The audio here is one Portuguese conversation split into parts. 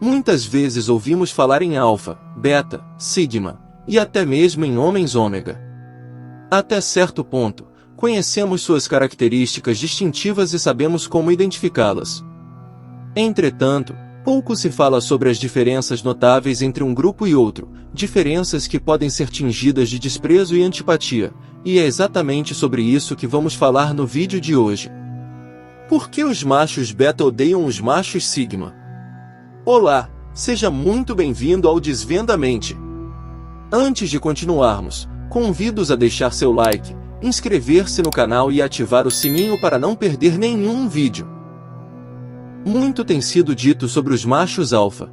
Muitas vezes ouvimos falar em alfa, beta, sigma, e até mesmo em homens ômega. Até certo ponto, conhecemos suas características distintivas e sabemos como identificá-las. Entretanto, pouco se fala sobre as diferenças notáveis entre um grupo e outro, diferenças que podem ser tingidas de desprezo e antipatia, e é exatamente sobre isso que vamos falar no vídeo de hoje. Por que os machos beta odeiam os machos sigma? Olá, seja muito bem-vindo ao Desvendamente. Antes de continuarmos, convido-os a deixar seu like, inscrever-se no canal e ativar o sininho para não perder nenhum vídeo. Muito tem sido dito sobre os machos alfa.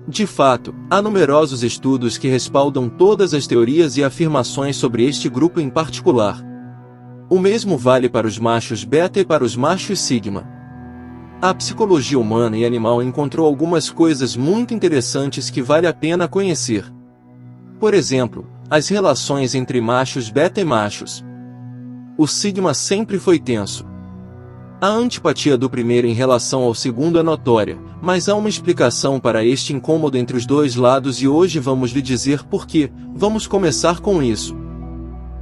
De fato, há numerosos estudos que respaldam todas as teorias e afirmações sobre este grupo em particular. O mesmo vale para os machos beta e para os machos sigma. A psicologia humana e animal encontrou algumas coisas muito interessantes que vale a pena conhecer. Por exemplo, as relações entre machos beta e machos. O sigma sempre foi tenso. A antipatia do primeiro em relação ao segundo é notória, mas há uma explicação para este incômodo entre os dois lados e hoje vamos lhe dizer por quê. Vamos começar com isso.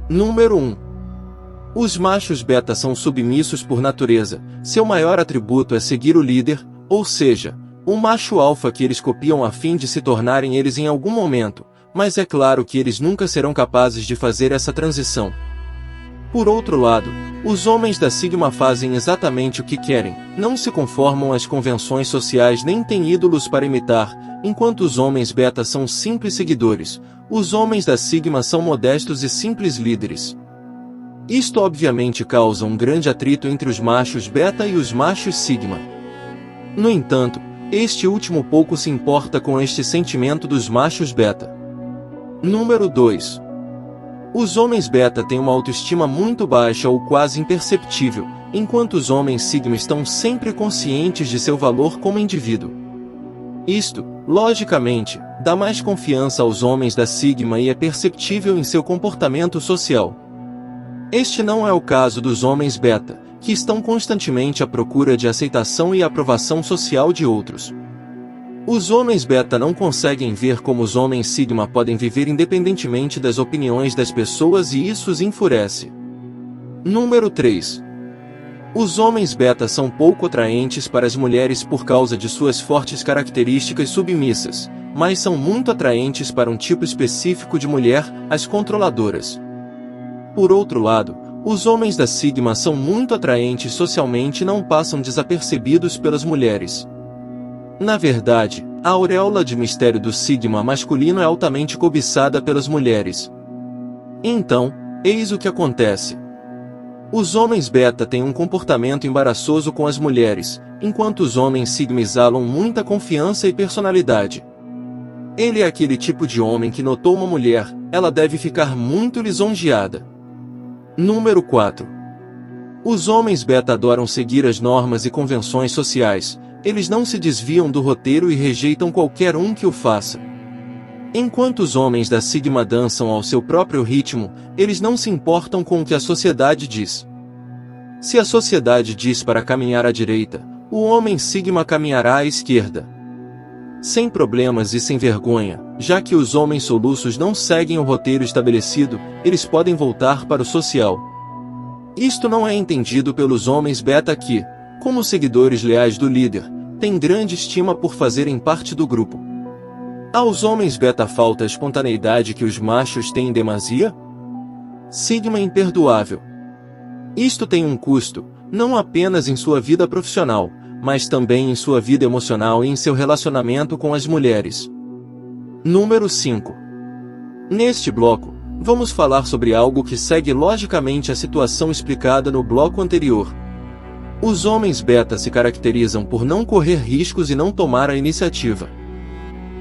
Número 1. Os machos beta são submissos por natureza, seu maior atributo é seguir o líder, ou seja, o macho alfa que eles copiam a fim de se tornarem eles em algum momento, mas é claro que eles nunca serão capazes de fazer essa transição. Por outro lado, os homens da sigma fazem exatamente o que querem, não se conformam às convenções sociais nem têm ídolos para imitar, enquanto os homens beta são simples seguidores, os homens da sigma são modestos e simples líderes. Isto obviamente causa um grande atrito entre os machos beta e os machos sigma. No entanto, este último pouco se importa com este sentimento dos machos beta. Número 2. Os homens beta têm uma autoestima muito baixa ou quase imperceptível, enquanto os homens sigma estão sempre conscientes de seu valor como indivíduo. Isto, logicamente, dá mais confiança aos homens da sigma e é perceptível em seu comportamento social. Este não é o caso dos homens beta, que estão constantemente à procura de aceitação e aprovação social de outros. Os homens beta não conseguem ver como os homens sigma podem viver independentemente das opiniões das pessoas e isso os enfurece. Número 3. Os homens beta são pouco atraentes para as mulheres por causa de suas fortes características submissas, mas são muito atraentes para um tipo específico de mulher, as controladoras. Por outro lado, os homens da sigma são muito atraentes socialmente e não passam desapercebidos pelas mulheres. Na verdade, a auréola de mistério do sigma masculino é altamente cobiçada pelas mulheres. Então, eis o que acontece. Os homens beta têm um comportamento embaraçoso com as mulheres, enquanto os homens sigma exalam muita confiança e personalidade. Ele é aquele tipo de homem que notou uma mulher, ela deve ficar muito lisonjeada. Número 4. Os homens beta adoram seguir as normas e convenções sociais. Eles não se desviam do roteiro e rejeitam qualquer um que o faça. Enquanto os homens da sigma dançam ao seu próprio ritmo, eles não se importam com o que a sociedade diz. Se a sociedade diz para caminhar à direita, o homem sigma caminhará à esquerda. Sem problemas e sem vergonha, já que os homens soluços não seguem o roteiro estabelecido, eles podem voltar para o social. Isto não é entendido pelos homens beta que, como seguidores leais do líder, têm grande estima por fazerem parte do grupo. Aos homens beta falta a espontaneidade que os machos têm em demasia? Sigma imperdoável. Isto tem um custo, não apenas em sua vida profissional, mas também em sua vida emocional e em seu relacionamento com as mulheres. Número 5. Neste bloco, vamos falar sobre algo que segue logicamente a situação explicada no bloco anterior. Os homens beta se caracterizam por não correr riscos e não tomar a iniciativa.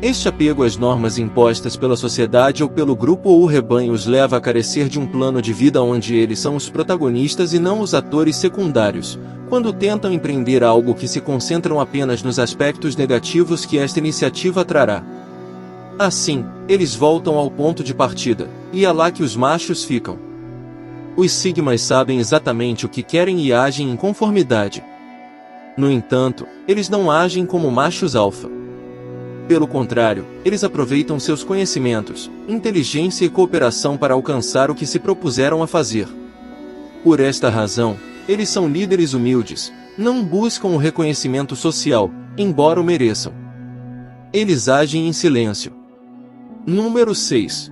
Este apego às normas impostas pela sociedade ou pelo grupo ou o rebanho os leva a carecer de um plano de vida onde eles são os protagonistas e não os atores secundários, quando tentam empreender algo que se concentram apenas nos aspectos negativos que esta iniciativa trará. Assim, eles voltam ao ponto de partida, e é lá que os machos ficam. Os sigmas sabem exatamente o que querem e agem em conformidade. No entanto, eles não agem como machos alfa. Pelo contrário, eles aproveitam seus conhecimentos, inteligência e cooperação para alcançar o que se propuseram a fazer. Por esta razão, eles são líderes humildes, não buscam o reconhecimento social, embora o mereçam. Eles agem em silêncio. Número 6.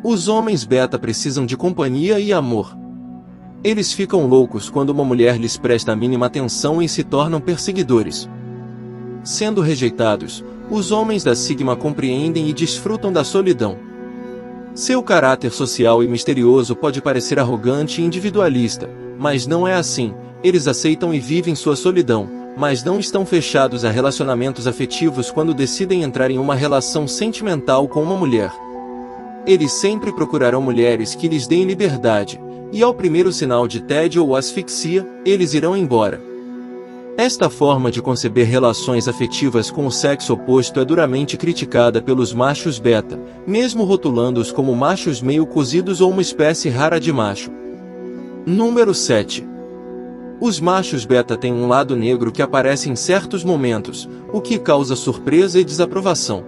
Os homens beta precisam de companhia e amor. Eles ficam loucos quando uma mulher lhes presta a mínima atenção e se tornam perseguidores. Sendo rejeitados, os homens da Sigma compreendem e desfrutam da solidão. Seu caráter social e misterioso pode parecer arrogante e individualista, mas não é assim. Eles aceitam e vivem sua solidão, mas não estão fechados a relacionamentos afetivos quando decidem entrar em uma relação sentimental com uma mulher. Eles sempre procurarão mulheres que lhes deem liberdade, e ao primeiro sinal de tédio ou asfixia, eles irão embora. Esta forma de conceber relações afetivas com o sexo oposto é duramente criticada pelos machos beta, mesmo rotulando-os como machos meio cozidos ou uma espécie rara de macho. Número 7. Os machos beta têm um lado negro que aparece em certos momentos, o que causa surpresa e desaprovação.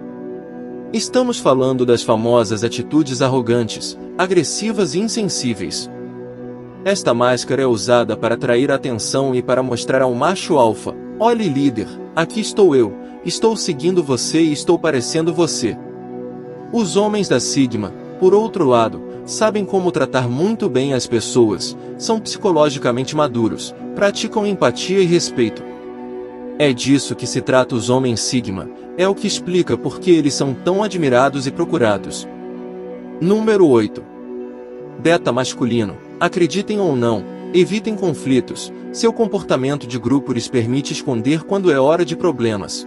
Estamos falando das famosas atitudes arrogantes, agressivas e insensíveis. Esta máscara é usada para atrair a atenção e para mostrar ao macho alfa: olhe líder, aqui estou eu, estou seguindo você e estou parecendo você. Os homens da Sigma, por outro lado, sabem como tratar muito bem as pessoas, são psicologicamente maduros, praticam empatia e respeito. É disso que se trata os homens Sigma, é o que explica por que eles são tão admirados e procurados. Número 8. Beta masculino. Acreditem ou não, evitem conflitos, seu comportamento de grupo lhes permite esconder quando é hora de problemas.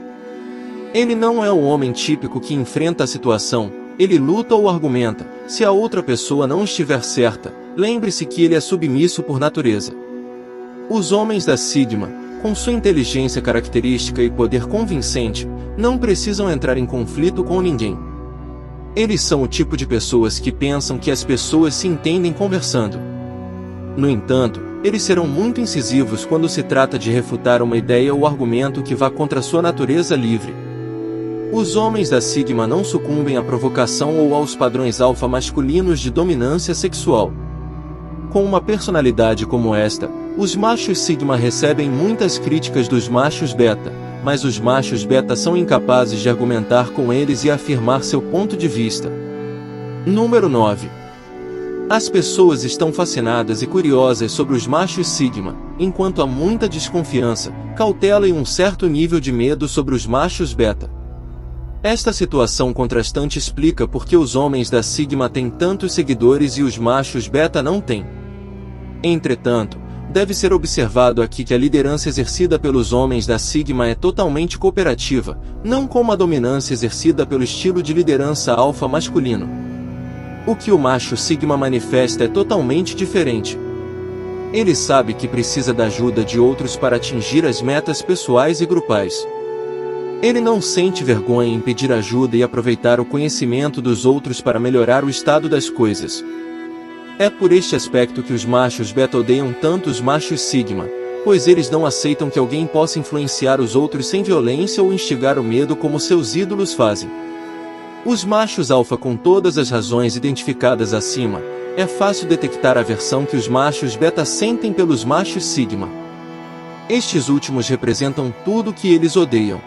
Ele não é o homem típico que enfrenta a situação, ele luta ou argumenta. Se a outra pessoa não estiver certa, lembre-se que ele é submisso por natureza. Os homens da Sigma, com sua inteligência característica e poder convincente, não precisam entrar em conflito com ninguém. Eles são o tipo de pessoas que pensam que as pessoas se entendem conversando. No entanto, eles serão muito incisivos quando se trata de refutar uma ideia ou argumento que vá contra sua natureza livre. Os homens da Sigma não sucumbem à provocação ou aos padrões alfa masculinos de dominância sexual. Com uma personalidade como esta, os machos Sigma recebem muitas críticas dos machos beta, mas os machos beta são incapazes de argumentar com eles e afirmar seu ponto de vista. Número 9. As pessoas estão fascinadas e curiosas sobre os machos Sigma, enquanto há muita desconfiança, cautela e um certo nível de medo sobre os machos beta. Esta situação contrastante explica por que os homens da Sigma têm tantos seguidores e os machos beta não têm. Entretanto, deve ser observado aqui que a liderança exercida pelos homens da Sigma é totalmente cooperativa, não como a dominância exercida pelo estilo de liderança alfa masculino. O que o macho Sigma manifesta é totalmente diferente. Ele sabe que precisa da ajuda de outros para atingir as metas pessoais e grupais. Ele não sente vergonha em pedir ajuda e aproveitar o conhecimento dos outros para melhorar o estado das coisas. É por este aspecto que os machos beta odeiam tanto os machos Sigma, pois eles não aceitam que alguém possa influenciar os outros sem violência ou instigar o medo como seus ídolos fazem. Os machos alfa, com todas as razões identificadas acima, é fácil detectar a aversão que os machos beta sentem pelos machos Sigma. Estes últimos representam tudo o que eles odeiam.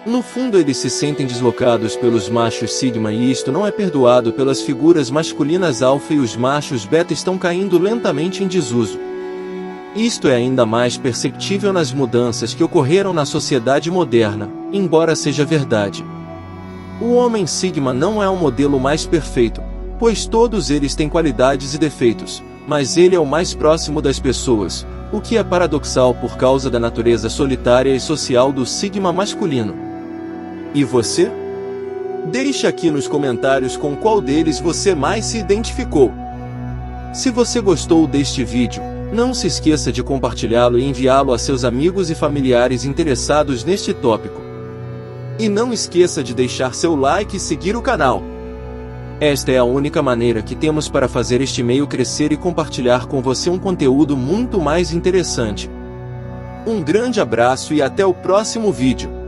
No fundo, eles se sentem deslocados pelos machos Sigma e isto não é perdoado pelas figuras masculinas alfa, e os machos beta estão caindo lentamente em desuso. Isto é ainda mais perceptível nas mudanças que ocorreram na sociedade moderna, embora seja verdade. O homem Sigma não é o modelo mais perfeito, pois todos eles têm qualidades e defeitos, mas ele é o mais próximo das pessoas, o que é paradoxal por causa da natureza solitária e social do Sigma masculino. E você? Deixe aqui nos comentários com qual deles você mais se identificou. Se você gostou deste vídeo, não se esqueça de compartilhá-lo e enviá-lo a seus amigos e familiares interessados neste tópico. E não esqueça de deixar seu like e seguir o canal. Esta é a única maneira que temos para fazer este meio crescer e compartilhar com você um conteúdo muito mais interessante. Um grande abraço e até o próximo vídeo.